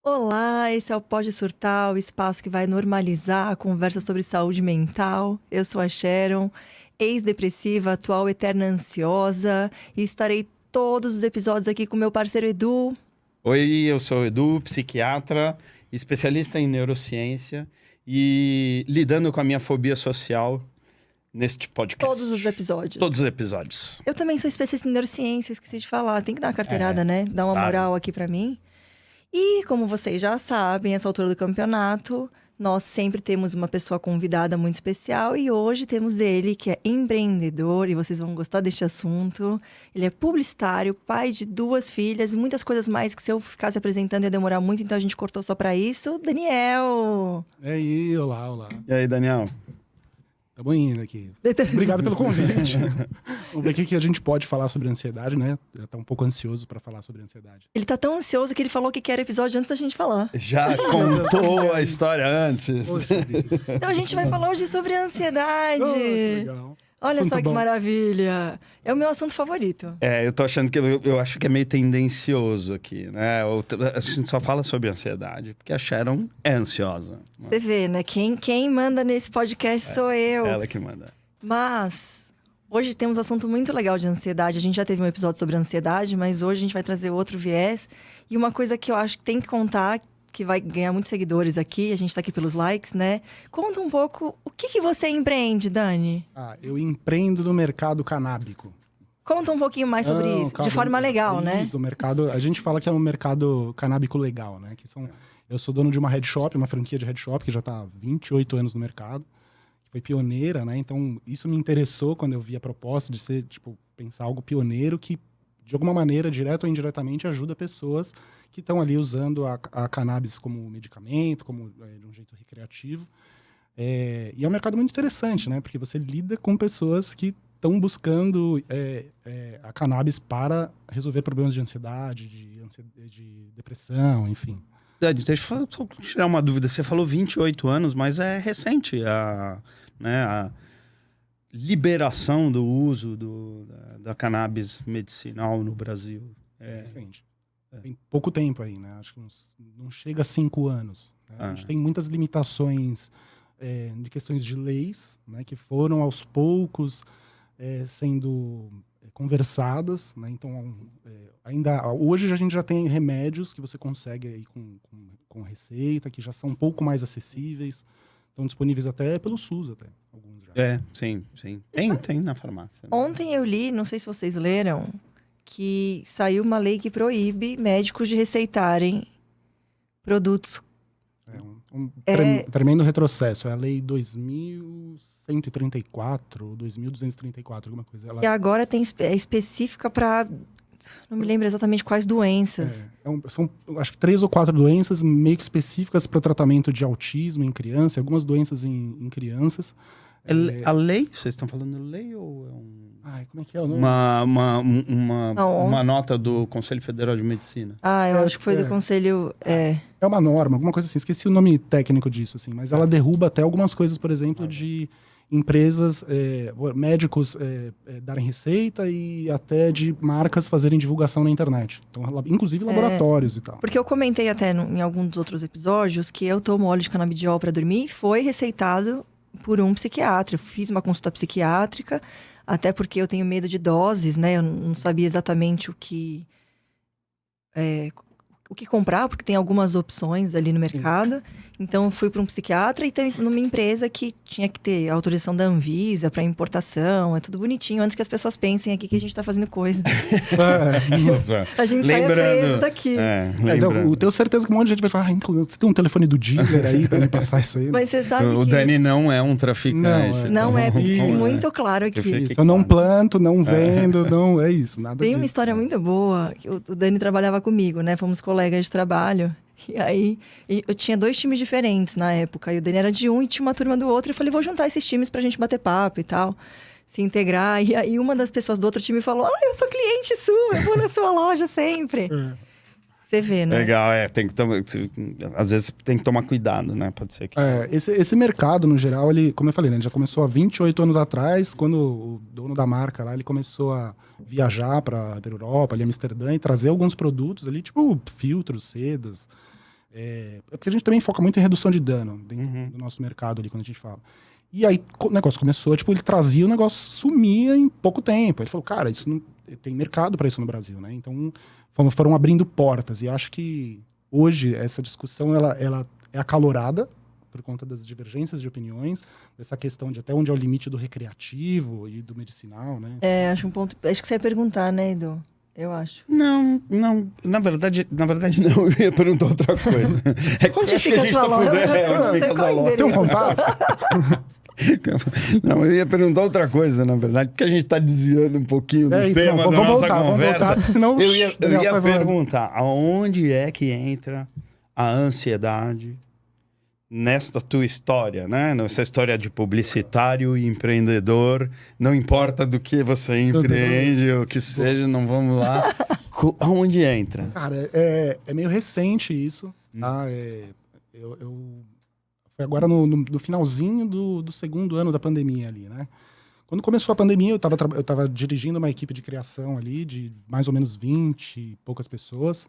Olá, esse é o Pode Surtar, o espaço que vai normalizar a conversa sobre saúde mental. Eu sou a Sharon, ex-depressiva, atual eterna ansiosa, e estarei todos os episódios aqui com meu parceiro Edu. Oi, eu sou o Edu, psiquiatra, especialista em neurociência e lidando com a minha fobia social neste podcast. Todos os episódios. Todos os episódios. Eu também sou especialista em neurociência, eu esqueci de falar. Tem que dar uma carteirada, né? Dar uma moral aqui pra mim. E como vocês já sabem, essa altura do campeonato, nós sempre temos uma pessoa convidada muito especial. E hoje temos ele, que é empreendedor, e vocês vão gostar deste assunto. Ele é publicitário, pai de 2 filhas e muitas coisas mais que se eu ficasse apresentando ia demorar muito, então a gente cortou só pra isso. Daniel! E aí, olá. E aí, Daniel? Tamo indo aqui. Obrigado pelo convite. Vamos ver o que a gente pode falar sobre ansiedade, né? Já tá um pouco ansioso pra falar sobre ansiedade. Ele tá tão ansioso que ele falou que quer episódio antes da gente falar. Já contou a história antes. Poxa, Deus. Então a gente vai falar hoje sobre ansiedade. Oh, que legal. Olha Assunto só que bom. maravilha. É o meu assunto favorito. Eu tô achando que eu acho que é meio tendencioso aqui, né? A gente só fala sobre ansiedade porque a Sharon é ansiosa. Você vê, né? Quem manda nesse podcast sou eu. Ela que manda. Mas hoje temos um assunto muito legal de ansiedade. A gente já teve um episódio sobre ansiedade, mas hoje a gente vai trazer outro viés. E uma coisa que eu acho que tem que contar, que vai ganhar muitos seguidores aqui, a gente tá aqui pelos likes, né? Conta um pouco, o que você empreende, Dani? Eu empreendo no mercado canábico. Conta um pouquinho mais sobre isso, Calma, de forma legal, né? Isso, o mercado, a gente fala que é um mercado canábico legal, né? Eu sou dono de uma head shop, uma franquia de head shop, que já tá há 28 anos no mercado. Foi pioneira, né? Então, isso me interessou quando eu vi a proposta de ser, pensar algo pioneiro que, de alguma maneira, direto ou indiretamente, ajuda pessoas que estão ali usando a cannabis como medicamento, de um jeito recreativo. E é um mercado muito interessante, né? Porque você lida com pessoas que estão buscando a cannabis para resolver problemas de ansiedade, de depressão, enfim. Dani, deixa eu só tirar uma dúvida. Você falou 28 anos, mas é recente a liberação do uso da cannabis medicinal no Brasil. É recente. Tem pouco tempo aí, né? Acho que não chega a 5 anos. Né? A gente tem muitas limitações de questões de leis, né? Que foram aos poucos sendo conversadas, né? Então, ainda hoje a gente já tem remédios que você consegue aí com receita, que já são um pouco mais acessíveis, estão disponíveis até pelo SUS, até alguns já. Sim. Tem na farmácia. Né? Ontem eu li, não sei se vocês leram, que saiu uma lei que proíbe médicos de receitarem produtos. Tremendo retrocesso. É a lei 2134, 2234, alguma coisa. E agora é específica para... Não me lembro exatamente quais doenças. São, acho que 3 ou 4 doenças meio que específicas para o tratamento de autismo em criança, algumas doenças em crianças. A lei? Vocês estão falando lei ou é como é que é o nome? Uma nota do Conselho Federal de Medicina? Eu acho que foi do Conselho... É uma norma, alguma coisa assim. Esqueci o nome técnico disso, assim. Mas ela derruba até algumas coisas, por exemplo, de empresas, médicos darem receita e até de marcas fazerem divulgação na internet. Então, inclusive laboratórios e tal. Porque eu comentei até em alguns dos outros episódios que eu tomo óleo de canabidiol para dormir e foi receitado por um psiquiatra. Eu fiz uma consulta psiquiátrica, até porque eu tenho medo de doses, né? Eu não sabia exatamente o que comprar, porque tem algumas opções ali no mercado. Então, fui para um psiquiatra e tem numa empresa que tinha que ter autorização da Anvisa para importação. É tudo bonitinho, antes que as pessoas pensem aqui que a gente está fazendo coisa. A gente sai preso daqui. Então, eu tenho certeza que um monte de gente vai falar, então, você tem um telefone do dealer aí para me passar isso aí? Mas você sabe o Dani não é um traficante. Não é muito claro aqui. Eu não planto, não vendo, não é isso. Nada Tem disso. uma história muito boa. O Dani trabalhava comigo, né? Fomos colegas de trabalho. E aí, eu tinha 2 times diferentes na época. E o Dani era de um e tinha uma turma do outro. Eu falei, vou juntar esses times pra gente bater papo e tal. Se integrar. E aí, uma das pessoas do outro time falou, eu sou cliente sua, eu vou na sua loja sempre. Você vê, né? Legal, tem que tomar, às vezes tem que tomar cuidado, né? Pode ser que... Esse mercado, no geral, ele, como eu falei, né, ele já começou há 28 anos atrás, quando o dono da marca lá, ele começou a viajar para a Europa, ali Amsterdã, e trazer alguns produtos ali, tipo filtros, sedas. Porque a gente também foca muito em redução de dano dentro do nosso mercado ali, quando a gente fala. E aí o negócio começou, tipo, ele trazia, o negócio sumia em pouco tempo. Ele falou, cara, isso não tem mercado para isso no Brasil, né? Então foram abrindo portas. E acho que hoje essa discussão ela é acalorada por conta das divergências de opiniões, dessa questão de até onde é o limite do recreativo e do medicinal, né? Acho um ponto. Acho que você ia perguntar, né, Edu? Eu acho. Não, na verdade não, eu ia perguntar outra coisa. Onde fica a sua loja? Onde fica a sua loja? Tem um contato? Não, eu ia perguntar outra coisa, na verdade, porque a gente está desviando um pouquinho do tema da nossa conversa. Vamos voltar, senão eu ia perguntar, aonde é que entra a ansiedade nesta tua história, né? Nessa história de publicitário e empreendedor, não importa do que você empreende ou que seja, não vamos lá. Aonde entra? Cara, é meio recente isso, tá? Foi agora no finalzinho do segundo ano da pandemia ali, né? Quando começou a pandemia, eu tava dirigindo uma equipe de criação ali de mais ou menos 20 e poucas pessoas.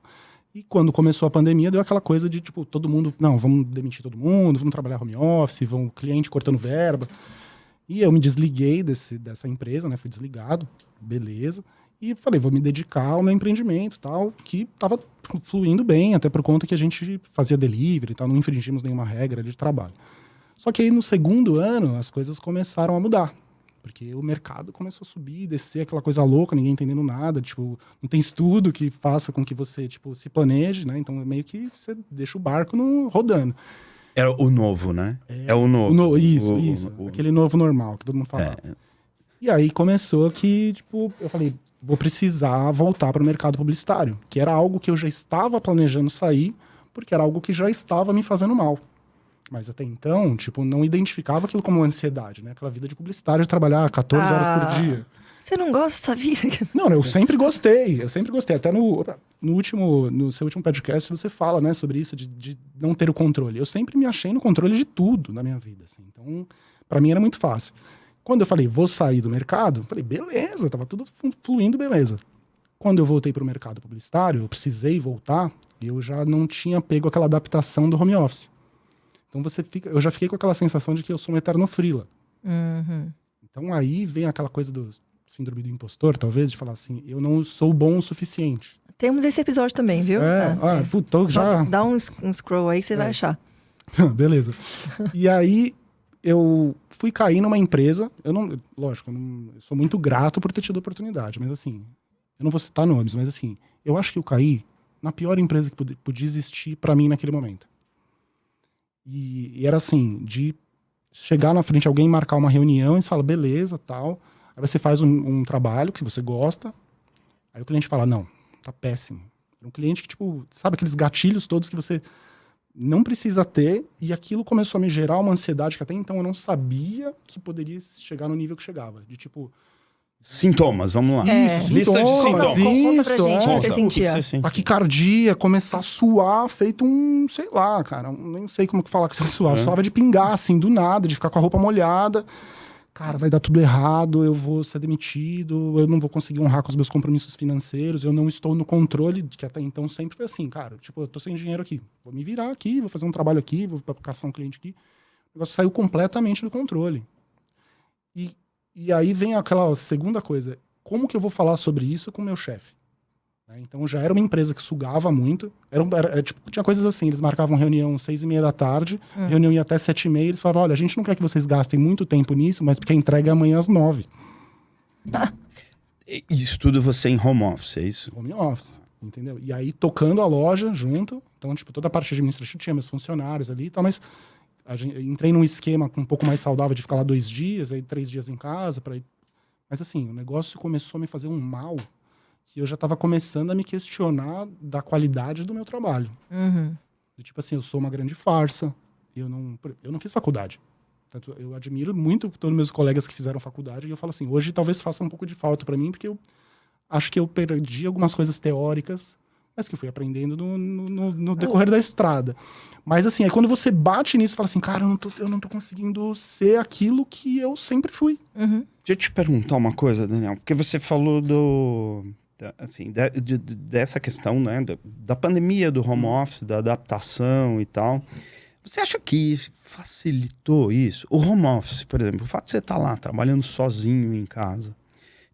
E quando começou a pandemia, deu aquela coisa de, tipo, todo mundo... Não, vamos demitir todo mundo, vamos trabalhar home office, cliente cortando verba. E eu me desliguei dessa empresa, né? Fui desligado, beleza. E falei, vou me dedicar ao meu empreendimento e tal, que tava fluindo bem, até por conta que a gente fazia delivery e tal, não infringimos nenhuma regra de trabalho. Só que aí no segundo ano, as coisas começaram a mudar. Porque o mercado começou a subir, descer, aquela coisa louca, ninguém entendendo nada, tipo, não tem estudo que faça com que você, tipo, se planeje, né? Então, meio que você deixa o barco rodando. É o novo, né? É o novo. Isso. Aquele novo normal, que todo mundo falava. E aí começou que, tipo, eu falei, vou precisar voltar para o mercado publicitário, que era algo que eu já estava planejando sair, porque era algo que já estava me fazendo mal. Mas até então, tipo, não identificava aquilo como ansiedade, né? Aquela vida de publicitário, de trabalhar 14 horas por dia. Você não gosta dessa vida? Não, eu sempre gostei. Até no seu último podcast você fala, né, sobre isso, de não ter o controle. Eu sempre me achei no controle de tudo na minha vida, assim. Então, para mim era muito fácil. Quando eu falei, vou sair do mercado, falei, beleza, tava tudo fluindo, beleza. Quando eu voltei para o mercado publicitário, eu precisei voltar, e eu já não tinha pego aquela adaptação do home office. Então eu já fiquei com aquela sensação de que eu sou um eterno freela. Então aí vem aquela coisa do síndrome do impostor, talvez, de falar assim, eu não sou bom o suficiente. Temos esse episódio também, viu? Puta, já... Dá um scroll aí que você vai achar. Beleza. E aí eu fui cair numa empresa, eu sou muito grato por ter tido a oportunidade, mas assim, eu não vou citar nomes, mas assim, eu acho que eu caí na pior empresa que podia existir pra mim naquele momento. E era assim, de chegar na frente de alguém, marcar uma reunião e você fala, beleza, tal. Aí você faz um trabalho que você gosta, aí o cliente fala, não, tá péssimo. É um cliente que, tipo, sabe aqueles gatilhos todos que você não precisa ter, e aquilo começou a me gerar uma ansiedade que até então eu não sabia que poderia chegar no nível que chegava. De tipo... Sintomas, vamos lá. Isso, lista de sintomas. Conta pra gente o que você sentia. Taquicardia, começar a suar, feito sei lá, cara, nem sei como que falar que você suava. Suava de pingar, assim, do nada, de ficar com a roupa molhada. Cara, vai dar tudo errado, eu vou ser demitido, eu não vou conseguir honrar com os meus compromissos financeiros, eu não estou no controle, que até então sempre foi assim, cara, tipo, eu tô sem dinheiro aqui, vou me virar aqui, vou fazer um trabalho aqui, vou caçar um cliente aqui. O negócio saiu completamente do controle. E aí vem aquela segunda coisa, como que eu vou falar sobre isso com o meu chefe? Então já era uma empresa que sugava muito, tipo, tinha coisas assim, eles marcavam reunião 6h30 da tarde, reunião ia até 7h30, eles falavam, olha, a gente não quer que vocês gastem muito tempo nisso, mas porque a entrega é amanhã às 9h. Isso tudo você em home office, é isso? Home office, entendeu? E aí tocando a loja junto, então tipo, toda a parte administrativa tinha meus funcionários ali e tal, mas... entrei num esquema um pouco mais saudável de ficar lá 2 dias, aí 3 dias em casa. Mas assim, o negócio começou a me fazer um mal que eu já estava começando a me questionar da qualidade do meu trabalho. Tipo assim, eu sou uma grande farsa, eu não fiz faculdade. Tanto, eu admiro muito todos os meus colegas que fizeram faculdade e eu falo assim, hoje talvez faça um pouco de falta para mim, porque eu acho que eu perdi algumas coisas teóricas, mas que eu fui aprendendo no decorrer da estrada. Mas assim, aí quando você bate nisso, fala assim, cara, eu não tô conseguindo ser aquilo que eu sempre fui. Uhum. Deixa eu te perguntar uma coisa, Daniel, porque você falou dessa questão, né, da pandemia, do home office, da adaptação e tal. Você acha que facilitou isso? O home office, por exemplo, o fato de você estar lá trabalhando sozinho em casa,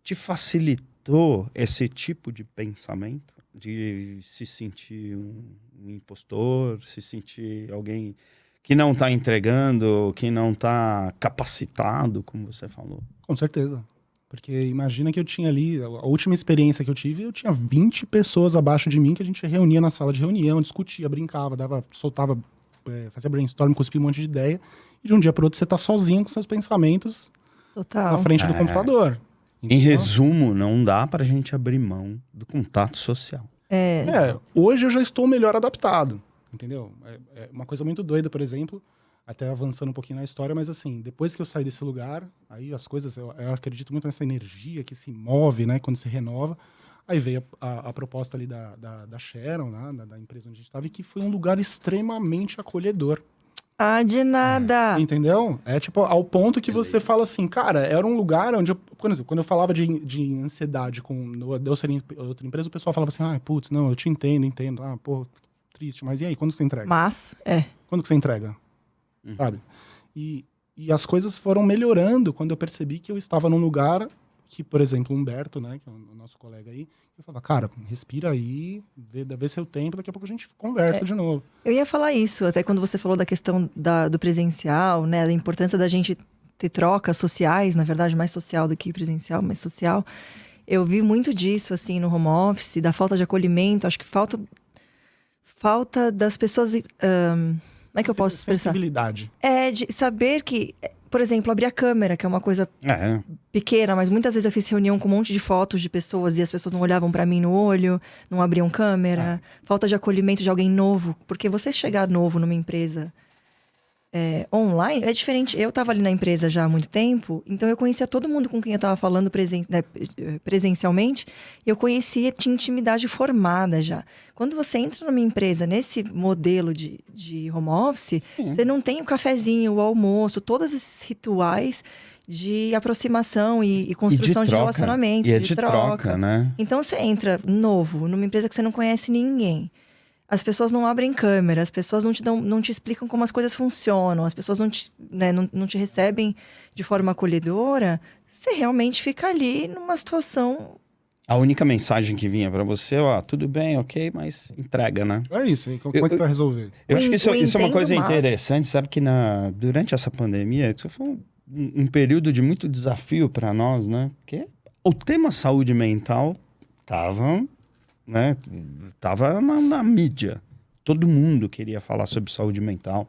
te facilitou esse tipo de pensamento? De se sentir um impostor, se sentir alguém que não está entregando, que não está capacitado, como você falou? Com certeza. Porque imagina que eu tinha ali, a última experiência que eu tive, eu tinha 20 pessoas abaixo de mim que a gente reunia na sala de reunião, discutia, brincava, soltava, fazia brainstorm, cuspia um monte de ideia. E de um dia para outro você tá sozinho com seus pensamentos Total. na frente do computador. Em resumo, não dá pra gente abrir mão do contato social. Hoje eu já estou melhor adaptado, entendeu? É uma coisa muito doida, por exemplo, até avançando um pouquinho na história, mas assim, depois que eu saí desse lugar, aí as coisas, eu acredito muito nessa energia que se move, né, quando se renova. Aí veio a proposta ali da Sharon, né, da empresa onde a gente estava, e que foi um lugar extremamente acolhedor. Ah, de nada. Entendeu? É tipo, ao ponto que você fala assim, cara, era um lugar onde, quando eu falava de ansiedade com outra empresa, o pessoal falava assim, putz, não, eu te entendo. Pô, triste, mas e aí, quando você entrega? Mas, Quando que você entrega? Sabe? E as coisas foram melhorando quando eu percebi que eu estava num lugar que, por exemplo, o Humberto, né, que é o nosso colega aí, eu falava, cara, respira aí, vê seu tempo, daqui a pouco a gente conversa de novo. Eu ia falar isso, até quando você falou da questão do presencial, né, da importância da gente ter trocas sociais, na verdade, mais social do que presencial, mas social. Eu vi muito disso, assim, no home office, da falta de acolhimento, acho que falta das pessoas... como é que eu posso expressar? Sensibilidade. De saber que, por exemplo, abrir a câmera, que é uma coisa pequena, mas muitas vezes eu fiz reunião com um monte de fotos de pessoas e as pessoas não olhavam pra mim no olho, não abriam câmera. Falta de acolhimento de alguém novo, porque você chegar novo numa empresa online é diferente. Eu tava ali na empresa já há muito tempo, então eu conhecia todo mundo com quem eu tava falando presencialmente, e eu conhecia, tinha intimidade formada já. Quando você entra numa empresa nesse modelo de home office, você não tem o cafezinho, o almoço, todos esses rituais de aproximação e construção de relacionamentos. E de troca, né? Então você entra novo, numa empresa que você não conhece ninguém. As pessoas não abrem câmera, as pessoas não te explicam como as coisas funcionam, as pessoas não te recebem de forma acolhedora. Você realmente fica ali numa situação... A única mensagem que vinha pra você, tudo bem, ok, mas entrega, né? É isso, hein? Como é que você vai resolver? Eu acho que isso é uma coisa interessante, sabe? Que durante essa pandemia, isso foi um período de muito desafio para nós, né? Porque o tema saúde mental tava na mídia. Todo mundo queria falar sobre saúde mental.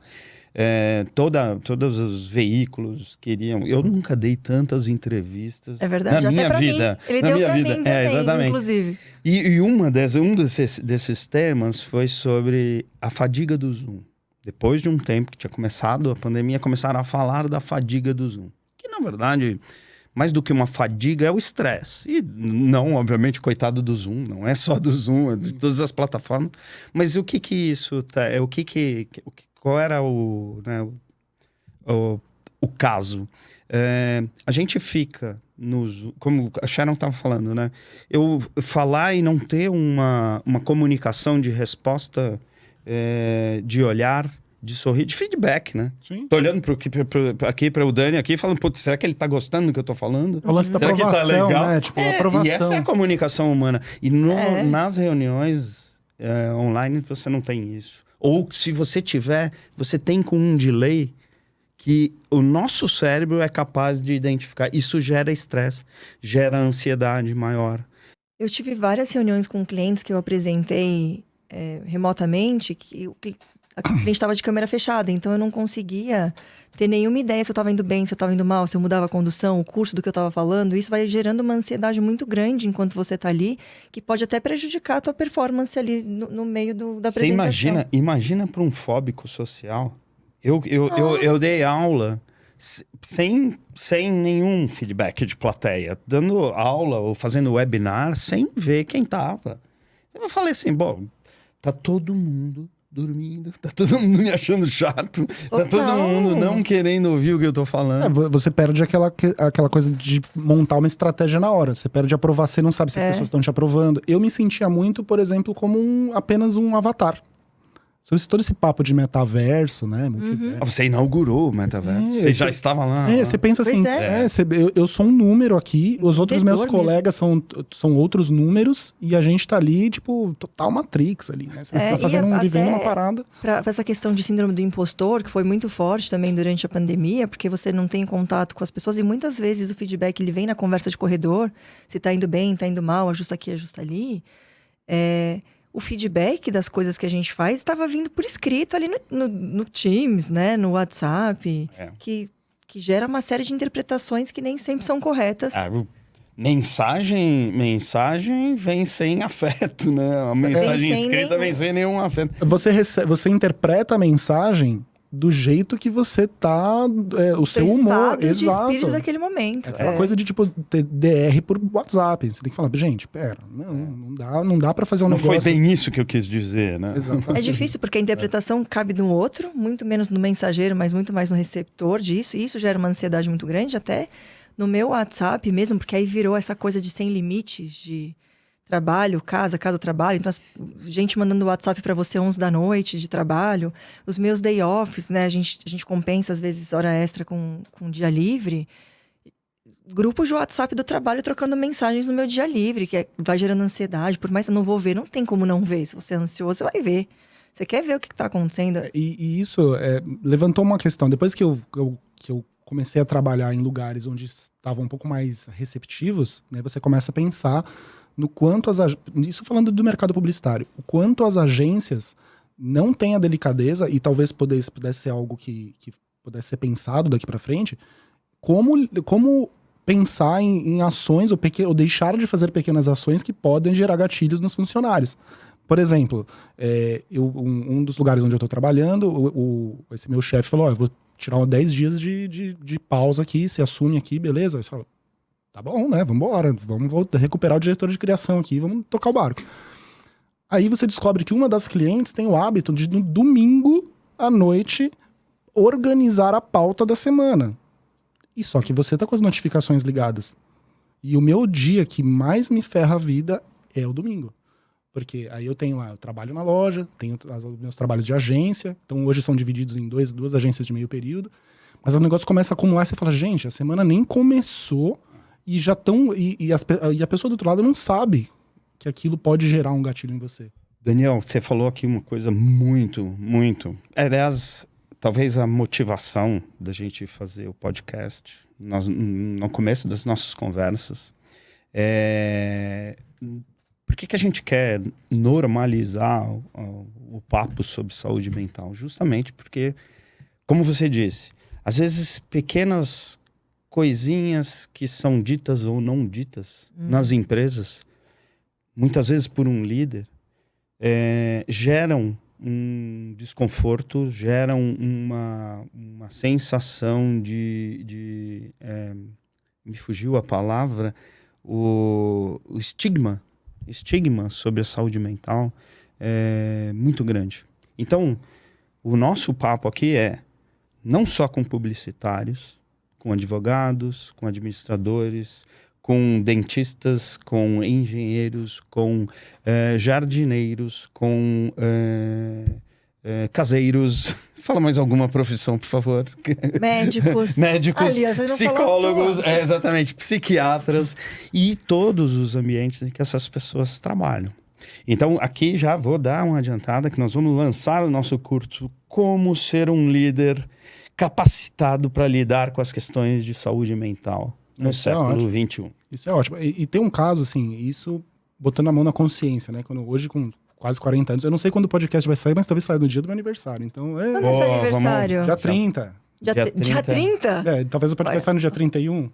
Todos os veículos queriam. Eu nunca dei tantas entrevistas na minha vida. Ele deu pra mim também, exatamente. inclusive. E um desses temas foi sobre a fadiga do Zoom. Depois de um tempo que tinha começado a pandemia, começaram a falar da fadiga do Zoom. Que, na verdade, mais do que uma fadiga, é o estresse. E não, obviamente, coitado do Zoom, não é só do Zoom, é de todas as plataformas. Mas o que isso tá... Qual era o caso? A gente fica no Zoom, como a Sharon estava falando, né? Eu falar e não ter uma comunicação de resposta, de olhar, de sorrir, de feedback, né? Sim. Tô olhando aqui para o Dani aqui, falando, putz, será que ele tá gostando do que eu tô falando? O lance da Será que tá aprovação, legal? né? Tipo, aprovação. E essa é a comunicação humana. E nas reuniões online você não tem isso. Ou se você tiver, você tem com um delay que o nosso cérebro é capaz de identificar. Isso gera estresse, gera ansiedade maior. Eu tive várias reuniões com clientes que eu apresentei remotamente, que a cliente estava de câmera fechada, então eu não conseguia ter nenhuma ideia se eu estava indo bem, se eu estava indo mal, se eu mudava a condução, o curso do que eu estava falando. Isso vai gerando uma ansiedade muito grande enquanto você está ali, que pode até prejudicar a tua performance ali no meio da apresentação. Você imagina para um fóbico social. Eu dei aula sem nenhum feedback de plateia, dando aula ou fazendo webinar sem ver quem estava. Eu falei assim, bom, tá todo mundo dormindo, tá todo mundo me achando chato, tá todo mundo não querendo ouvir o que eu tô falando. Você perde aquela coisa de montar uma estratégia na hora. Você perde aprovar, você não sabe se as pessoas estão te aprovando. Eu me sentia muito, por exemplo, como apenas um avatar. Sobre todo esse papo de metaverso, né? Multiverso. Você inaugurou o metaverso. Você já estava lá. Você pensa assim, eu sou um número aqui, os outros meus colegas são outros números, e a gente tá ali, tipo, total Matrix ali, né? Você tá vivendo uma parada. Pra essa questão de síndrome do impostor, que foi muito forte também durante a pandemia, porque você não tem contato com as pessoas, e muitas vezes o feedback ele vem na conversa de corredor, se tá indo bem, tá indo mal, ajusta aqui, ajusta ali. O feedback das coisas que a gente faz estava vindo por escrito ali no Teams, né? No WhatsApp, que gera uma série de interpretações que nem sempre são corretas. Mensagem vem sem afeto, né? A mensagem escrita vem sem nenhum afeto. Você interpreta a mensagem do jeito que você tá, o seu humor, de exato. espírito daquele momento. Aquela coisa de, tipo, ter DR por WhatsApp. Você tem que falar, gente, pera, não dá pra fazer um negócio... Não foi bem isso que eu quis dizer, né? Exatamente. É difícil, porque a interpretação cabe no outro, muito menos no mensageiro, mas muito mais no receptor disso. E isso gera uma ansiedade muito grande, até no meu WhatsApp mesmo, porque aí virou essa coisa de sem limites, de... trabalho, casa, trabalho. Então, gente mandando WhatsApp para você 11 da noite de trabalho. Os meus day offs, né? A gente compensa, às vezes, hora extra com dia livre. Grupos de WhatsApp do trabalho trocando mensagens no meu dia livre, que vai gerando ansiedade. Por mais que eu não vou ver, não tem como não ver. Se você é ansioso, você vai ver. Você quer ver o que tá acontecendo. E isso levantou uma questão. Depois que eu comecei a trabalhar em lugares onde estavam um pouco mais receptivos, né? Você começa a pensar... no quanto isso falando do mercado publicitário, o quanto as agências não têm a delicadeza, e talvez pudesse ser algo que pudesse ser pensado daqui para frente, como pensar em ações ou deixar de fazer pequenas ações que podem gerar gatilhos nos funcionários. Por exemplo, um dos lugares onde eu estou trabalhando, esse meu chefe falou, eu vou tirar 10 dias de pausa aqui, você assume aqui, beleza? Eu falo, tá bom, né? Vamos recuperar o diretor de criação aqui, vamos tocar o barco. Aí você descobre que uma das clientes tem o hábito de, no domingo à noite, organizar a pauta da semana. E só que você tá com as notificações ligadas. E o meu dia que mais me ferra a vida é o domingo. Porque aí eu trabalho na loja, tenho os meus trabalhos de agência, então hoje são divididos em duas agências de meio período, mas o negócio começa a acumular e você fala, gente, a semana nem começou... E já estão. E a pessoa do outro lado não sabe que aquilo pode gerar um gatilho em você. Daniel, você falou aqui uma coisa muito, muito. Aliás, talvez a motivação da gente fazer o podcast, no começo das nossas conversas, por que a gente quer normalizar o papo sobre saúde mental? Justamente porque, como você disse, às vezes pequenas coisinhas que são ditas ou não ditas nas empresas, muitas vezes por um líder, geram um desconforto, geram uma sensação de me fugiu a palavra, o estigma sobre a saúde mental é muito grande. Então, o nosso papo aqui não só com publicitários, com advogados, com administradores, com dentistas, com engenheiros, com jardineiros, com caseiros. Fala mais alguma profissão, por favor. Médicos. Médicos, psicólogos, exatamente, psiquiatras e todos os ambientes em que essas pessoas trabalham. Então, aqui já vou dar uma adiantada que nós vamos lançar o nosso curso Como Ser um Líder capacitado para lidar com as questões de saúde mental no século XXI. Isso é ótimo. E tem um caso, assim, isso botando a mão na consciência, né? Hoje, com quase 40 anos, eu não sei quando o podcast vai sair, mas talvez saia no dia do meu aniversário. Então, quando é seu aniversário? Dia 30. Dia 30? Talvez o podcast saia no dia 31.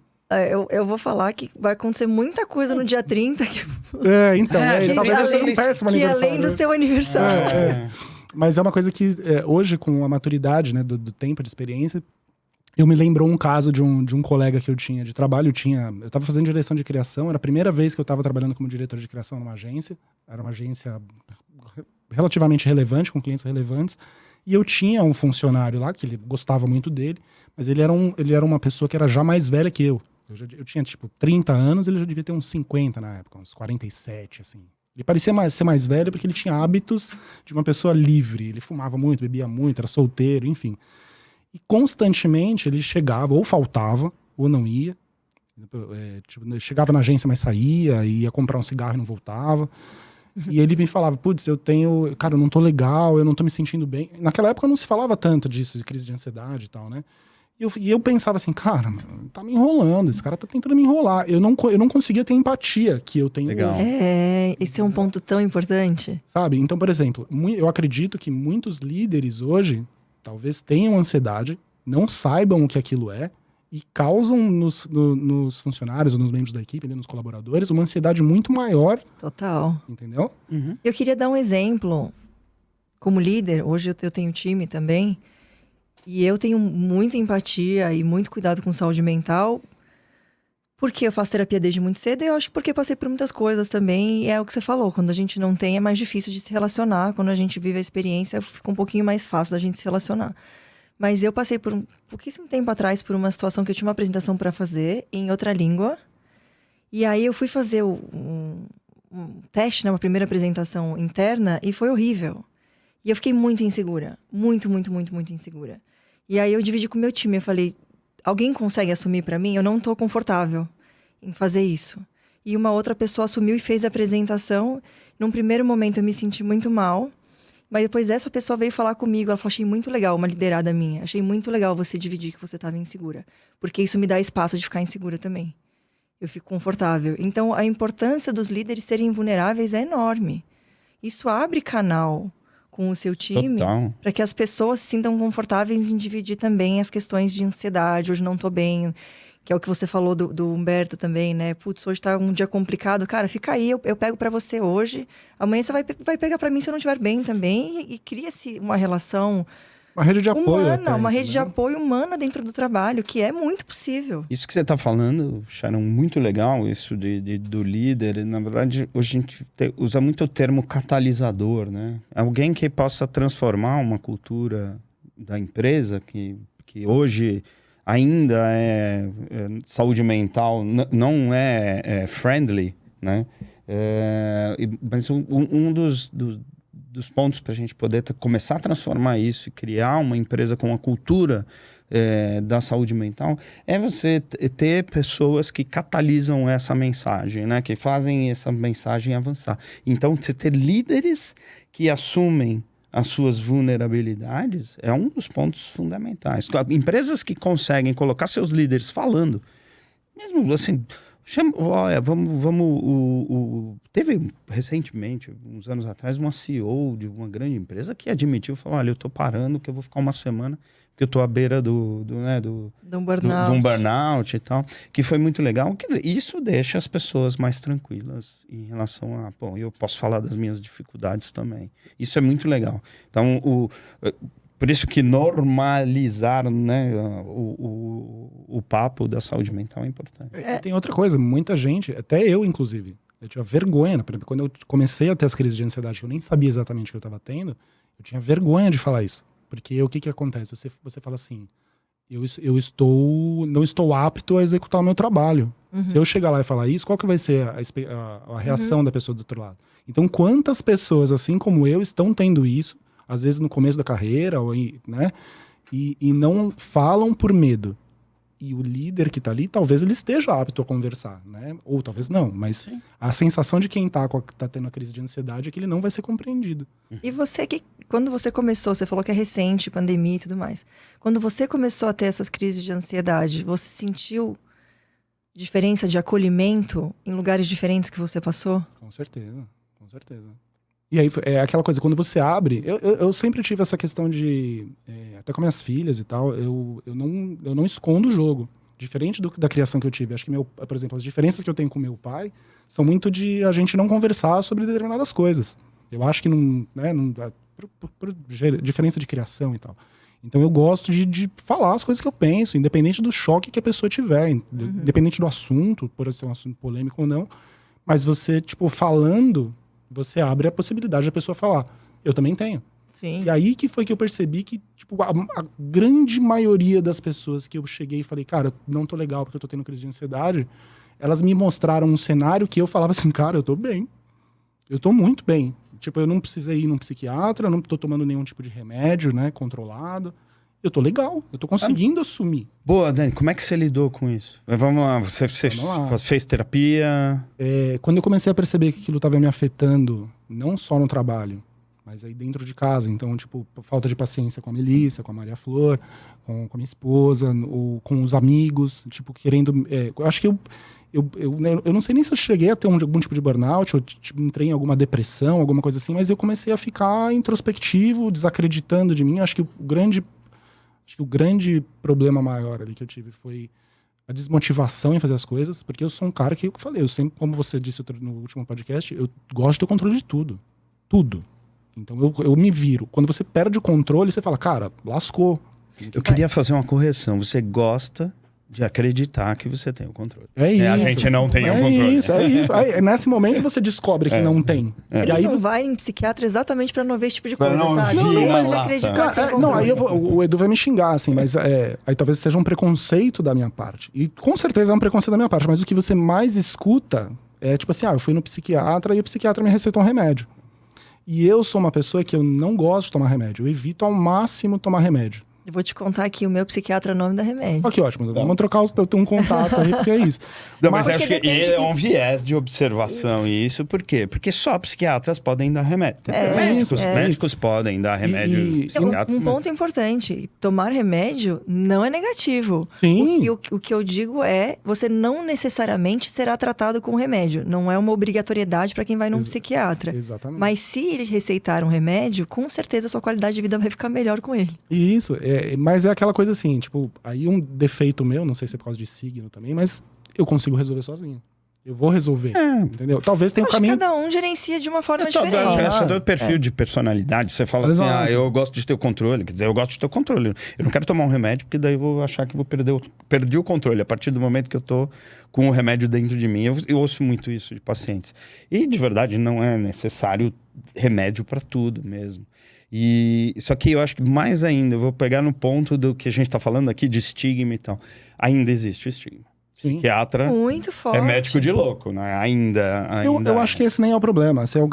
Eu vou falar que vai acontecer muita coisa no dia 30. Talvez eu seja um péssimo aniversário. Que além do seu aniversário. Mas é uma coisa que hoje, com a maturidade, né, do tempo de experiência, eu me lembrou um caso de um colega que eu tinha de trabalho. Eu estava fazendo direção de criação, era a primeira vez que eu estava trabalhando como diretor de criação numa agência. Era uma agência relativamente relevante, com clientes relevantes. E eu tinha um funcionário lá, que ele gostava muito dele, mas ele era uma pessoa que era já mais velha que eu. Eu tinha, tipo, 30 anos, ele já devia ter uns 50 na época, uns 47, assim. Ele parecia ser mais velho porque ele tinha hábitos de uma pessoa livre. Ele fumava muito, bebia muito, era solteiro, enfim. E constantemente ele chegava, ou faltava, ou não ia. Chegava na agência, mas saía, ia comprar um cigarro e não voltava. E ele me falava, putz, eu não tô legal, eu não tô me sentindo bem. Naquela época não se falava tanto disso, de crise de ansiedade e tal, né? E eu pensava assim, cara, tá me enrolando, esse cara tá tentando me enrolar. Eu não conseguia ter empatia que eu tenho Legal. hoje. Esse é um ponto tão importante. Sabe? Então, por exemplo, eu acredito que muitos líderes hoje talvez tenham ansiedade, não saibam o que aquilo é, e causam nos funcionários ou nos membros da equipe, nos colaboradores, uma ansiedade muito maior. Total. Entendeu? Uhum. Eu queria dar um exemplo. Como líder, hoje eu tenho time também, e eu tenho muita empatia e muito cuidado com saúde mental, porque eu faço terapia desde muito cedo, e eu acho que porque passei por muitas coisas também, e é o que você falou, quando a gente não tem é mais difícil de se relacionar, quando a gente vive a experiência fica um pouquinho mais fácil da gente se relacionar. Mas eu passei por pouquíssimo tempo atrás por uma situação que eu tinha uma apresentação para fazer em outra língua, e aí eu fui fazer um teste, né, uma primeira apresentação interna, e foi horrível. E eu fiquei muito insegura, muito insegura. E aí eu dividi com o meu time, eu falei, alguém consegue assumir para mim? Eu não tô confortável em fazer isso. E uma outra pessoa assumiu e fez a apresentação. Num primeiro momento eu me senti muito mal, mas depois essa pessoa veio falar comigo, ela falou, achei muito legal, uma liderada minha, achei muito legal você dividir que você estava insegura, porque isso me dá espaço de ficar insegura também. Eu fico confortável. Então a importância dos líderes serem vulneráveis é enorme. Isso abre canal com o seu time, para que as pessoas se sintam confortáveis em dividir também as questões de ansiedade, hoje não tô bem, que é o que você falou do Humberto também, né? Putz, hoje tá um dia complicado. Cara, fica aí, eu pego para você hoje, amanhã você vai pegar para mim se eu não estiver bem também, e cria-se uma relação... Uma rede de apoio. Humana, uma rede de apoio humana dentro do trabalho, que é muito possível. Isso que você está falando, Sharon, muito legal, isso do líder. Na verdade, hoje a gente usa muito o termo catalisador, né? Alguém que possa transformar uma cultura da empresa, que hoje ainda saúde mental, não é friendly, né? Mas um dos pontos para a gente poder começar a transformar isso e criar uma empresa com uma cultura da saúde mental é você ter pessoas que catalisam essa mensagem, né? Que fazem essa mensagem avançar. Então, você ter líderes que assumem as suas vulnerabilidades é um dos pontos fundamentais. Empresas que conseguem colocar seus líderes falando, mesmo assim... Olha, teve recentemente, uns anos atrás, uma CEO de uma grande empresa que admitiu, falou, olha, eu tô parando que eu vou ficar uma semana, porque eu tô à beira de um burnout e tal, que foi muito legal. Isso deixa as pessoas mais tranquilas em relação a, bom, eu posso falar das minhas dificuldades também. Isso é muito legal. Então, por isso que normalizar, né, o papo da saúde mental é importante. Tem outra coisa, muita gente, até eu inclusive, eu tinha vergonha, por exemplo, quando eu comecei a ter as crises de ansiedade, que eu nem sabia exatamente o que eu estava tendo, eu tinha vergonha de falar isso. Porque o que acontece? Você fala assim, eu não estou apto a executar o meu trabalho. Uhum. Se eu chegar lá e falar isso, qual que vai ser a reação da pessoa do outro lado? Então, quantas pessoas, assim como eu, estão tendo isso, às vezes no começo da carreira, né? E não falam por medo. E o líder que está ali, talvez ele esteja apto a conversar, né? Ou talvez não, mas sim, a sensação de quem tá tendo a crise de ansiedade é que ele não vai ser compreendido. E você, quando você começou, você falou que é recente, pandemia e tudo mais. Quando você começou a ter essas crises de ansiedade, você sentiu diferença de acolhimento em lugares diferentes que você passou? Com certeza, com certeza. E aí, é aquela coisa, quando você abre... Eu sempre tive essa questão de... até com minhas filhas e tal, eu não escondo o jogo. Diferente da criação que eu tive. Acho que, por exemplo, as diferenças que eu tenho com meu pai são muito de a gente não conversar sobre determinadas coisas. Eu acho que por diferença de criação e tal. Então eu gosto de falar as coisas que eu penso, independente do choque que a pessoa tiver, independente do assunto, por ser um assunto polêmico ou não. Mas você, tipo, falando, você abre a possibilidade da pessoa falar. Eu também tenho. Sim. E aí que foi que eu percebi que, tipo, a grande maioria das pessoas que eu cheguei e falei, cara, eu não tô legal porque eu tô tendo crise de ansiedade, elas me mostraram um cenário que eu falava assim, cara, eu tô bem. Eu tô muito bem. Tipo, eu não precisei ir num psiquiatra, eu não tô tomando nenhum tipo de remédio, né, controlado. Eu tô legal, eu tô conseguindo assumir. Boa, Dani, como é que você lidou com isso? Vamos lá, você fez terapia? Quando eu comecei a perceber que aquilo tava me afetando, não só no trabalho, mas aí dentro de casa. Então, tipo, falta de paciência com a Melissa, com a Maria Flor, com a minha esposa, ou com os amigos, tipo, querendo... eu acho que eu não sei nem se eu cheguei a ter algum tipo de burnout, ou tipo, entrei em alguma depressão, alguma coisa assim, mas eu comecei a ficar introspectivo, desacreditando de mim. Acho que o grande problema maior ali que eu tive foi a desmotivação em fazer as coisas, porque eu sou um cara que eu falei, eu sempre, como você disse no último podcast, eu gosto de ter o controle de tudo. Tudo. Então eu me viro. Quando você perde o controle, você fala, cara, lascou. Eu queria fazer uma correção. Você gosta de acreditar que você tem o controle. É isso. A gente não tem o controle. É isso. Aí, nesse momento você descobre que não tem. E aí não vai em psiquiatra exatamente pra não ver esse tipo de coisa, sabe? Mas acreditar que tem controle. Não, aí o Edu vai me xingar, assim, mas aí talvez seja um preconceito da minha parte. E com certeza é um preconceito da minha parte, mas o que você mais escuta é tipo assim, eu fui no psiquiatra e o psiquiatra me receitou um remédio. E eu sou uma pessoa que eu não gosto de tomar remédio. Eu evito ao máximo tomar remédio. Eu vou te contar aqui, o meu psiquiatra não me dá remédio. Que ótimo. Vamos trocar um contato aí, porque é isso. Não, mas acho que é um viés de observação isso. Por quê? Porque só psiquiatras podem dar remédio. Médicos podem dar remédio. Um ponto importante. Tomar remédio não é negativo. Sim. O que eu digo é, você não necessariamente será tratado com remédio. Não é uma obrigatoriedade para quem vai num psiquiatra. Exatamente. Mas se eles receitar um remédio, com certeza a sua qualidade de vida vai ficar melhor com ele. Isso. Mas é aquela coisa assim, tipo, aí um defeito meu, não sei se é por causa de signo também, mas eu consigo resolver sozinho. Eu vou resolver, entendeu? Talvez tenha um caminho... Cada um gerencia de uma forma diferente. Acho que é o perfil de personalidade. Você fala assim, eu gosto de ter o controle. Quer dizer, eu gosto de ter o controle. Eu não quero tomar um remédio, porque daí eu vou achar que vou perder o controle. A partir do momento que eu tô com o remédio dentro de mim. Eu ouço muito isso de pacientes. E, de verdade, não é necessário remédio para tudo mesmo. E isso aqui eu acho que mais ainda, eu vou pegar no ponto do que a gente está falando aqui de estigma e tal. Ainda existe o estigma. Sim. Psiquiatra muito forte. É médico de louco, né? Ainda. Eu acho que esse nem é o problema. Se eu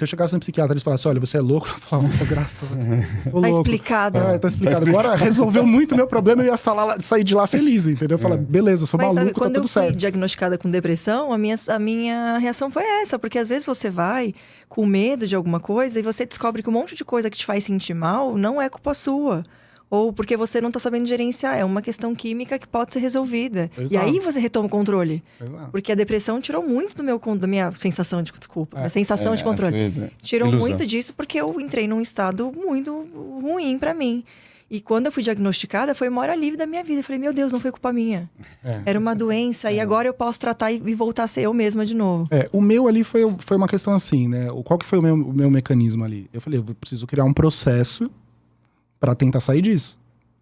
chegasse no psiquiatra e eles falassem, olha, você é louco, eu falava, graças a Deus, sou tá louco. Explicado. Tá explicado. Agora resolveu muito meu problema, eu ia sair de lá feliz, entendeu? Eu falava, beleza, eu sou maluco, sabe, quando tá tudo certo. Eu fui diagnosticada com depressão, a minha reação foi essa, porque às vezes você vai com medo de alguma coisa e você descobre que um monte de coisa que te faz sentir mal não é culpa sua. Ou porque você não tá sabendo gerenciar. É uma questão química que pode ser resolvida. Exato. E aí você retoma o controle. Exato. Porque a depressão tirou muito da minha sensação de culpa. Minha sensação de controle. Tirou muito disso porque eu entrei num estado muito ruim pra mim. E quando eu fui diagnosticada, foi o maior alívio da minha vida. Eu falei, meu Deus, não foi culpa minha. Era uma doença e agora eu posso tratar e voltar a ser eu mesma de novo. O meu ali foi uma questão assim, né? Qual que foi o meu mecanismo ali? Eu falei, eu preciso criar um processo para tentar sair disso.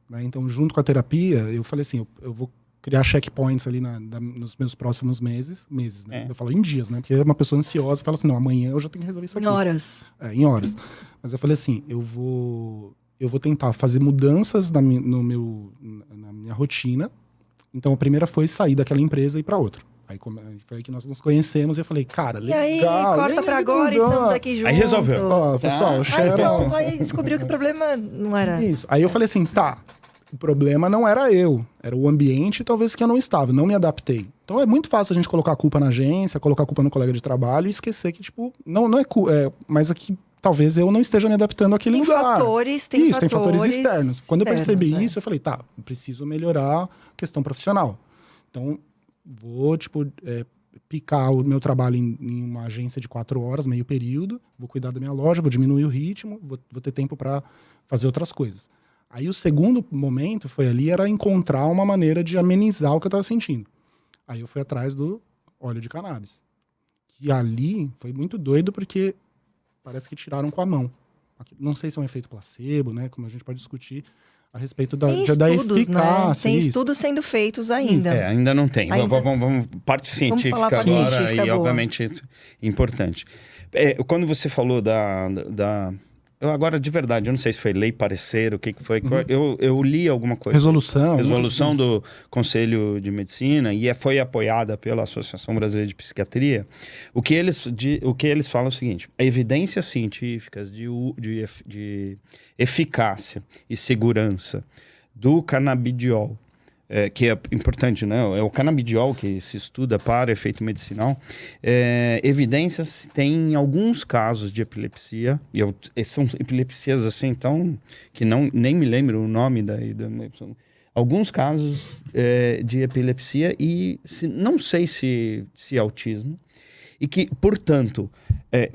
Né? Então, junto com a terapia, eu falei assim, eu vou criar checkpoints ali nos meus próximos meses, né? Eu falo em dias, né? Porque é uma pessoa ansiosa e fala assim, não, amanhã eu já tenho que resolver isso aqui. Em horas. Em horas. Mas eu falei assim, eu vou tentar fazer mudanças na minha rotina. Então, a primeira foi sair daquela empresa e ir para outra. Aí foi aí que nós nos conhecemos e eu falei, cara, legal. E aí, corta pra agora, estamos aqui juntos. Aí resolveu. Pessoal, aí descobriu que o problema não era... Isso. Aí eu falei assim, o problema não era eu, era o ambiente talvez que eu não estava, não me adaptei. Então é muito fácil a gente colocar a culpa na agência, colocar a culpa no colega de trabalho e esquecer que, tipo, não é culpa, mas aqui talvez eu não esteja me adaptando àquele lugar. Tem fatores externos. Quando eu percebi isso, eu falei, eu preciso melhorar a questão profissional. Então, vou, picar o meu trabalho em uma agência de 4 horas, meio período, vou cuidar da minha loja, vou diminuir o ritmo, vou ter tempo para fazer outras coisas. Aí o segundo momento era encontrar uma maneira de amenizar o que eu estava sentindo. Aí eu fui atrás do óleo de cannabis. E ali foi muito doido porque parece que tiraram com a mão não sei se é um efeito placebo, né? Como a gente pode discutir a respeito da Tem estudos, eficácia. né? Tem isso. estudos sendo feitos ainda. Ainda não tem. Ainda- Vamos parte científica falar parte agora, científica e boa. obviamente isso é importante. Quando você falou eu agora, de verdade, eu não sei se foi lei, parecer, o que foi. Eu li alguma coisa. Resolução do Conselho de Medicina, e foi apoiada pela Associação Brasileira de Psiquiatria. O que eles falam é o seguinte: evidências científicas de eficácia e segurança do canabidiol, que é importante, né? É o canabidiol que se estuda para efeito medicinal. Evidências tem em alguns casos de epilepsia, e são epilepsias assim, então, que nem me lembro o nome alguns casos de epilepsia e não sei se autismo, e que, portanto,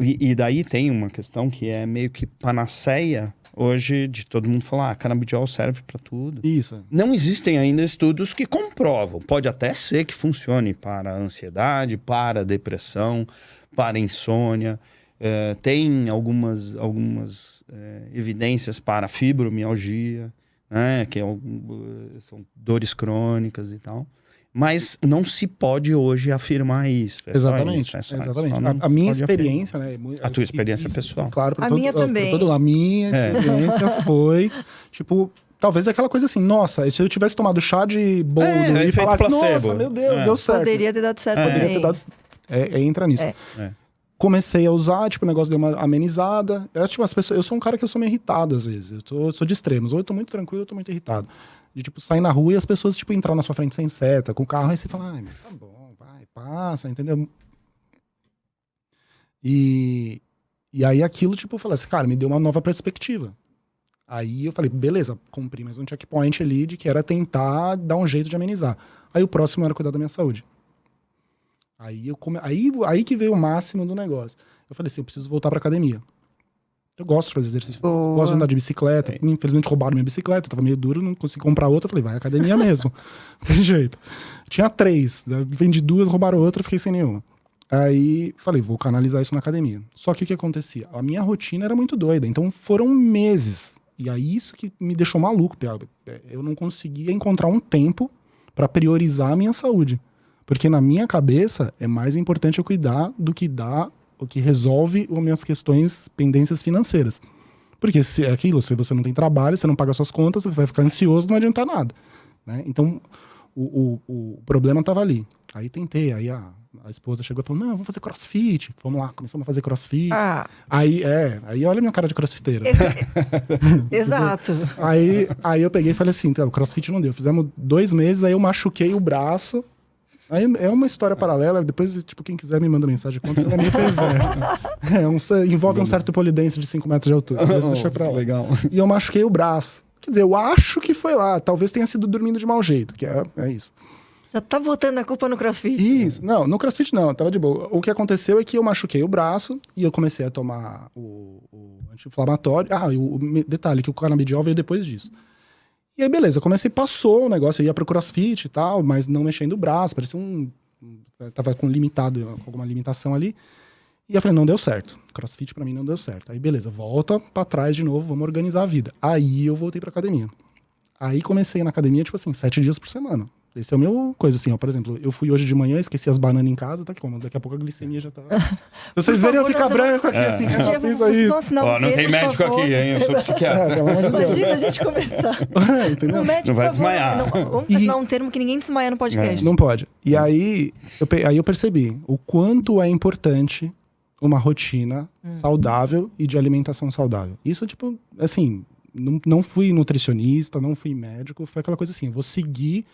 e daí tem uma questão que é meio que panaceia hoje de todo mundo falar, canabidiol serve para tudo. Isso. Não existem ainda estudos que comprovam. Pode até ser que funcione para ansiedade, para depressão, para insônia. Tem algumas evidências para fibromialgia, né, que são dores crônicas e tal. Mas não se pode hoje afirmar isso. Exatamente. Exatamente. A minha experiência, né? A tua experiência pessoal. Claro, A minha também. A minha experiência foi, tipo, talvez aquela coisa assim, nossa, se eu tivesse tomado chá de boldo e falasse, placebo. Nossa, meu Deus, deu certo. Poderia ter dado certo Poderia também. ter dado... entra nisso. Comecei a usar, tipo, o negócio deu uma amenizada. Tipo, eu sou um cara que eu sou meio irritado às vezes. Eu sou de extremos. Ou eu tô muito tranquilo, ou eu tô muito irritado. De, tipo, sair na rua e as pessoas, tipo, entrar na sua frente sem seta, com o carro, aí você fala, ai, tá bom, vai, passa, entendeu? E aí aquilo, tipo, eu falei assim, cara, me deu uma nova perspectiva. Aí eu falei, beleza, cumpri mais um checkpoint ali de que era tentar dar um jeito de amenizar. Aí o próximo era cuidar da minha saúde. Aí que veio o máximo do negócio. Eu falei assim, eu preciso voltar pra academia. Eu gosto de fazer exercício, gosto de andar de bicicleta. Infelizmente roubaram minha bicicleta, eu tava meio duro, não consegui comprar outra. Eu falei, vai à academia mesmo. Sem jeito. Tinha 3, vendi 2, roubaram outra, fiquei sem nenhuma. Aí falei, vou canalizar isso na academia. Só que o que acontecia? A minha rotina era muito doida, então foram meses. E aí isso que me deixou maluco. Eu não conseguia encontrar um tempo pra priorizar a minha saúde. Porque na minha cabeça é mais importante eu cuidar do que dar o que resolve as minhas questões, pendências financeiras. Porque se você não tem trabalho, você não paga suas contas, você vai ficar ansioso, não adianta nada. Né? Então, o problema estava ali. Aí tentei, aí a esposa chegou e falou, não, vamos fazer crossfit. Vamos lá, começamos a fazer crossfit. Aí olha a minha cara de crossfiteira. Exato. Aí eu peguei e falei assim, o crossfit não deu. Fizemos 2 meses, aí eu machuquei o braço. Aí é uma história paralela, depois, tipo, quem quiser me manda mensagem, conta, ela é meio perversa. Envolve um certo polidense de 5 metros de altura. Deixa pra lá. Legal. E eu machuquei o braço. Quer dizer, eu acho que foi lá. Talvez tenha sido dormindo de mau jeito, que é isso. Já tá botando a culpa no crossfit. Isso. Não, no crossfit não, tava de boa. O que aconteceu é que eu machuquei o braço e eu comecei a tomar o anti-inflamatório. Detalhe, que o canabidiol veio depois disso. E aí, beleza, passou o negócio, eu ia pro crossfit e tal, mas não mexendo o braço, parecia tava com alguma limitação ali. E eu falei, não deu certo. Crossfit pra mim não deu certo. Aí, beleza, volta pra trás de novo, vamos organizar a vida. Aí eu voltei pra academia. Aí comecei na academia, tipo assim, 7 dias por semana. Esse é o meu coisa, assim, ó. Por exemplo, eu fui hoje de manhã, esqueci as bananas em casa, tá como? Daqui a pouco a glicemia já tá... Se vocês verem eu ficar branco aqui, assim, eu fiz isso. Não tem médico aqui, hein? Eu sou psiquiatra. Pelo amor de Deus. Imagina a gente começar. Entendeu? O médico, Não vai por favor, desmaiar. vamos assinar um termo que ninguém desmaia no podcast. Não pode. E aí eu percebi o quanto é importante uma rotina saudável e de alimentação saudável. Isso, tipo, assim, não fui nutricionista, não fui médico, foi aquela coisa assim, eu vou seguir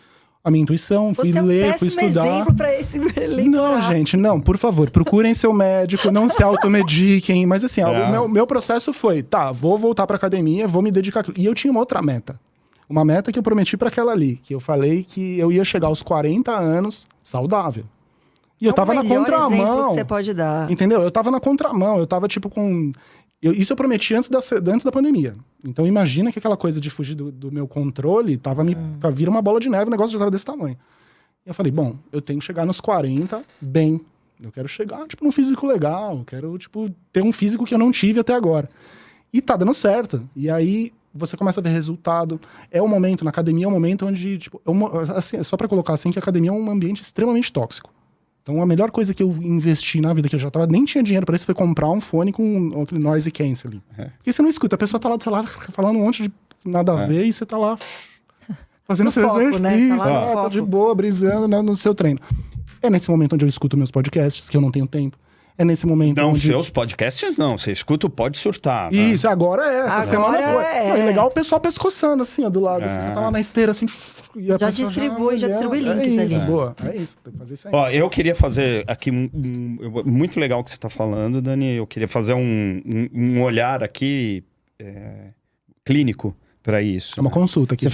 a minha intuição, fui ler, fui estudar. Você é um exemplo pra esse eleitorado. Não, gente, não, por favor, procurem seu médico, não se automediquem, mas assim, o meu processo foi, vou voltar pra academia, vou me dedicar àquilo. E eu tinha uma outra meta. Uma meta que eu prometi pra aquela ali, que eu falei que eu ia chegar aos 40 anos saudável. E eu tava na contramão. É o melhor exemplo que você pode dar. Entendeu? Eu tava na contramão, eu tava tipo com... Isso eu prometi antes da pandemia. Então imagina que aquela coisa de fugir do meu controle vira uma bola de neve, o negócio já tava desse tamanho. E eu falei, bom, eu tenho que chegar nos 40 bem. Eu quero chegar, tipo, num físico legal. Eu quero, tipo, ter um físico que eu não tive até agora. E tá dando certo. E aí você começa a ver resultado. É o momento, na academia é um momento onde, tipo, assim, só pra colocar assim, que a academia é um ambiente extremamente tóxico. Então a melhor coisa que eu investi na vida, que eu já tava, nem tinha dinheiro pra isso, foi comprar um fone com aquele noise canceling. Porque você não escuta, a pessoa tá lá do celular falando um monte de nada a ver e você tá lá fazendo seu exercício, né? tá de boa, brisando no seu treino. É nesse momento onde eu escuto meus podcasts, que eu não tenho tempo. É nesse momento não, onde... seus podcasts não. Você escuta o Pode Surtar. Né? Isso, agora é. Essa semana foi. Não, é legal o pessoal pescoçando assim, ó, do lado. Assim, você tá lá na esteira, assim... E a já distribui links ali. Boa, é isso. Tem que fazer isso aí. Ó, eu queria fazer aqui... muito legal o que você tá falando, Dani. Eu queria fazer um olhar aqui clínico para isso. É uma consulta aqui. Você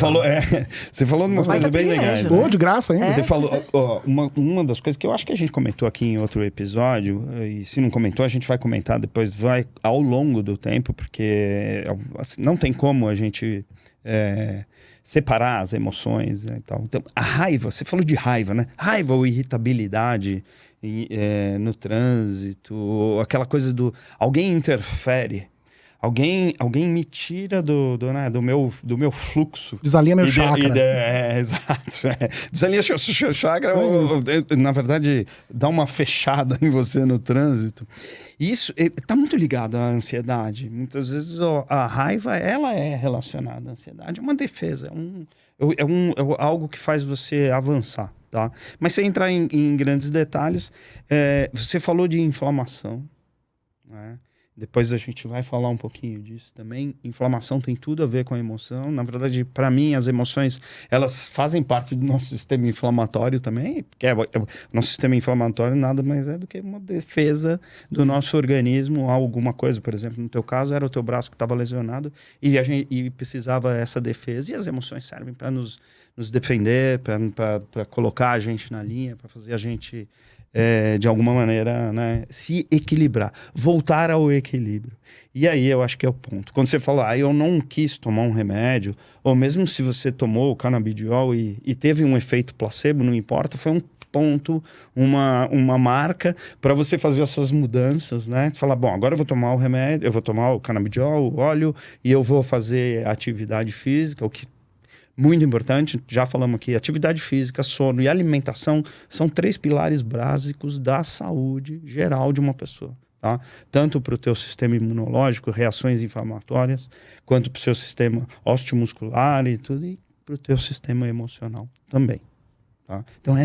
falou de uma coisa bem legal. Pô, de graça, hein? Você falou, uma das coisas que eu acho que a gente comentou aqui em outro episódio, e se não comentou, a gente vai comentar depois, vai ao longo do tempo, porque assim, não tem como a gente separar as emoções, né, e tal. Então, a raiva, você falou de raiva, né? Raiva ou irritabilidade no trânsito, aquela coisa do... Alguém interfere. Alguém me tira do meu fluxo. Desalinha meu chakra. Exato. Desalinha seu chakra, na verdade, dá uma fechada em você no trânsito. Isso está muito ligado à ansiedade. Muitas vezes a raiva, ela é relacionada à ansiedade. É uma defesa, é algo que faz você avançar, tá? Mas sem entrar em grandes detalhes, você falou de inflamação, né? Depois a gente vai falar um pouquinho disso também. Inflamação tem tudo a ver com a emoção. Na verdade, para mim, as emoções, elas fazem parte do nosso sistema inflamatório também. Porque nosso sistema inflamatório nada mais é do que uma defesa do nosso organismo a alguma coisa. Por exemplo, no teu caso, era o teu braço que estava lesionado e precisava essa defesa. E as emoções servem para nos defender, para colocar a gente na linha, para fazer a gente... de alguma maneira, né, se equilibrar, voltar ao equilíbrio. E aí eu acho que é o ponto. Quando você fala, eu não quis tomar um remédio, ou mesmo se você tomou o canabidiol e teve um efeito placebo, não importa, foi um ponto, uma marca para você fazer as suas mudanças, né? Você fala, bom, agora eu vou tomar o remédio, eu vou tomar o canabidiol, o óleo, e eu vou fazer atividade física, o que muito importante, já falamos aqui, atividade física, sono e alimentação são 3 pilares básicos da saúde geral de uma pessoa, tá? Tanto para o teu sistema imunológico, reações inflamatórias, quanto para o seu sistema osteomuscular e tudo, e para o teu sistema emocional também. Tá? Então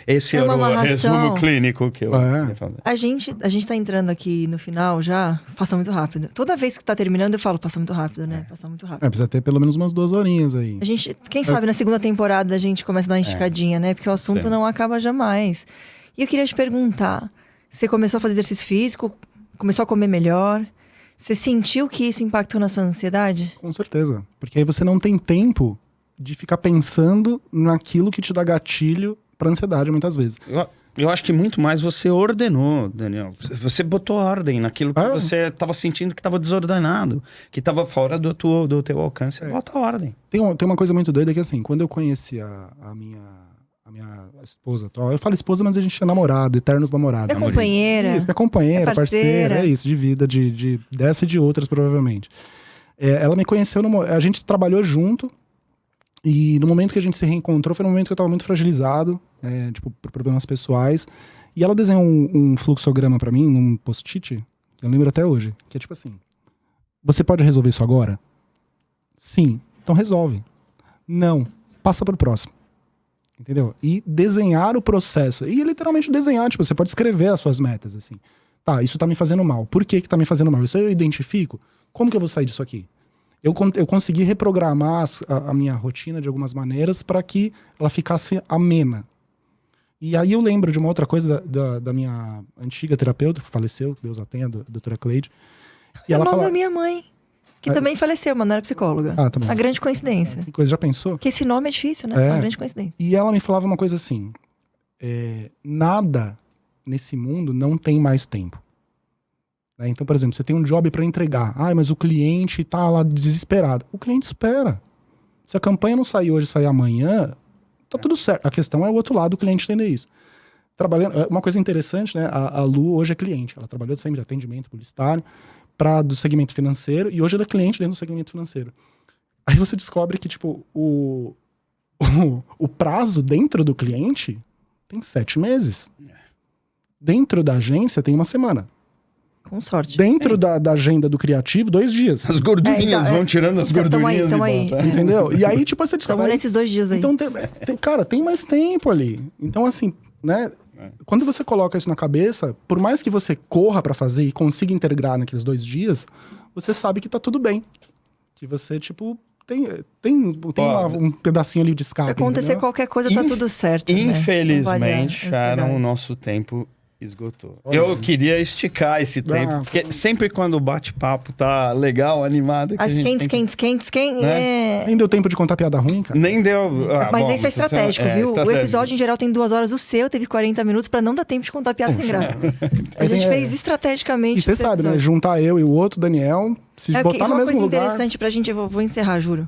esse era o resumo clínico que eu ia fazer. A gente tá entrando aqui no final já, passa muito rápido. Toda vez que tá terminando eu falo, passa muito rápido, né? Passa muito rápido. Precisa ter pelo menos umas 2 horinhas aí. A gente, quem sabe na segunda temporada a gente começa a dar uma esticadinha, né? Porque o assunto não acaba jamais. E eu queria te perguntar, você começou a fazer exercício físico, começou a comer melhor, você sentiu que isso impactou na sua ansiedade? Com certeza, porque aí você não tem tempo de ficar pensando naquilo que te dá gatilho pra ansiedade, muitas vezes. Eu acho que muito mais você ordenou, Daniel. Você botou ordem naquilo que você estava sentindo que estava desordenado, que estava fora do teu alcance. Bota ordem. Tem uma coisa muito doida que, assim, quando eu conheci a minha esposa atual, eu falo esposa, mas a gente é namorado, eternos namorados. Minha companheira. Isso, minha companheira, parceira, é isso, de vida, dessa e de outras, provavelmente. Ela me conheceu, a gente trabalhou junto, e no momento que a gente se reencontrou, foi no momento que eu tava muito fragilizado, tipo, por problemas pessoais. E ela desenhou um fluxograma pra mim, num post-it, eu lembro até hoje, que é tipo assim: você pode resolver isso agora? Sim. Então resolve. Não. Passa pro próximo. Entendeu? E desenhar o processo. E literalmente desenhar, tipo, você pode escrever as suas metas, assim. Tá, isso tá me fazendo mal. Por que tá me fazendo mal? Isso eu identifico. Como que eu vou sair disso aqui? Eu consegui reprogramar a minha rotina de algumas maneiras para que ela ficasse amena. E aí eu lembro de uma outra coisa da minha antiga terapeuta, que faleceu, que Deus a tenha, a doutora Cleide. E ela fala da minha mãe, que também faleceu, mas não era psicóloga. Tá bom. A grande coincidência. Que coisa, já pensou? Porque esse nome é difícil, né? Uma grande coincidência. E ela me falava uma coisa assim: nada nesse mundo não tem mais tempo. Então, por exemplo, você tem um job para entregar. Mas o cliente tá lá desesperado. O cliente espera. Se a campanha não sair hoje, sair amanhã, tá tudo certo. A questão é o outro lado do cliente entender isso. Trabalhando, uma coisa interessante, né? A Lu hoje é cliente. Ela trabalhou sempre de atendimento publicitário. do segmento financeiro e hoje ela é cliente dentro do segmento financeiro. Aí você descobre que, tipo, o prazo dentro do cliente tem 7 meses. Dentro da agência tem 1 semana. Com sorte. Dentro da agenda do criativo, 2 dias. As gordurinhas vão tirando as gordurinhas tamo aí. e bota. Entendeu? E aí, tipo, você descobre... Estamos nesses 2 dias aí. Então, cara, tem mais tempo ali. Então, assim, né? Quando você coloca isso na cabeça, por mais que você corra pra fazer e consiga integrar naqueles 2 dias, você sabe que tá tudo bem. Que você, tipo, tem um pedacinho ali de escape. Se acontecer entendeu? qualquer coisa, tá tudo certo. Infelizmente, né? Sharon, o nosso tempo esgotou. Eu queria esticar esse tempo, porque sempre quando o bate-papo tá legal, animado... As quentes, Né? Nem deu tempo de contar piada ruim, cara. Nem deu... Mas bom, isso é estratégico, viu? O episódio em geral tem 2 horas, o seu teve 40 minutos pra não dar tempo de contar piada sem graça. A gente fez estrategicamente. E você sabe, né? Juntar eu e o outro, Daniel, se botar no mesmo lugar... Uma coisa interessante pra gente, eu vou encerrar, juro.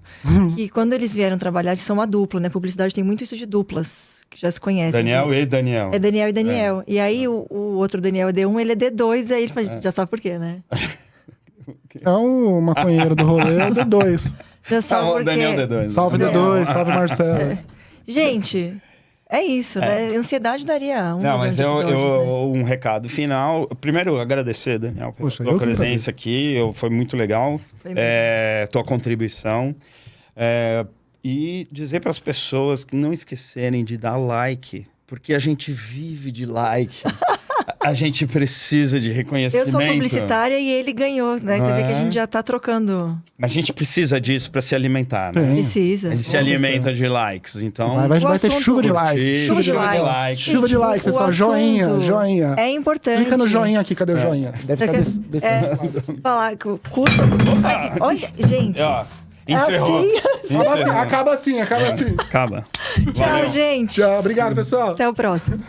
Que quando eles vieram trabalhar, eles são uma dupla, né? Publicidade tem muito isso de duplas, que já se conhecem. Daniel e Daniel. É Daniel e Daniel. E aí o outro Daniel é D1, ele é D2, aí ele fala, já sabe por quê, né? É o maconheiro do rolê, é o D2. Já sabe por quê. Daniel D2. Salve D2, salve Marcelo. Gente, é isso, né? Ansiedade daria Não, mas né? um recado final. Primeiro, agradecer, Daniel, pela tua presença aqui. Foi muito legal. Foi tua contribuição. E dizer para as pessoas que não esquecerem de dar like, porque a gente vive de like. A gente precisa de reconhecimento. Eu sou publicitária e ele ganhou, né? Você vê que a gente já tá trocando. Mas a gente precisa disso para se alimentar, né? Precisa. A gente se alimenta de likes, então... Vai ter chuva de like. Chuva de like. Chuva de like, pessoal. Joinha. É importante. Clica no joinha aqui, cadê o joinha? Deve ficar desse lado. Falar que curta... Olha, gente... Encerrou. Assim. Acaba assim. Acaba. Tchau, gente. Tchau, obrigado, pessoal. Até o próximo.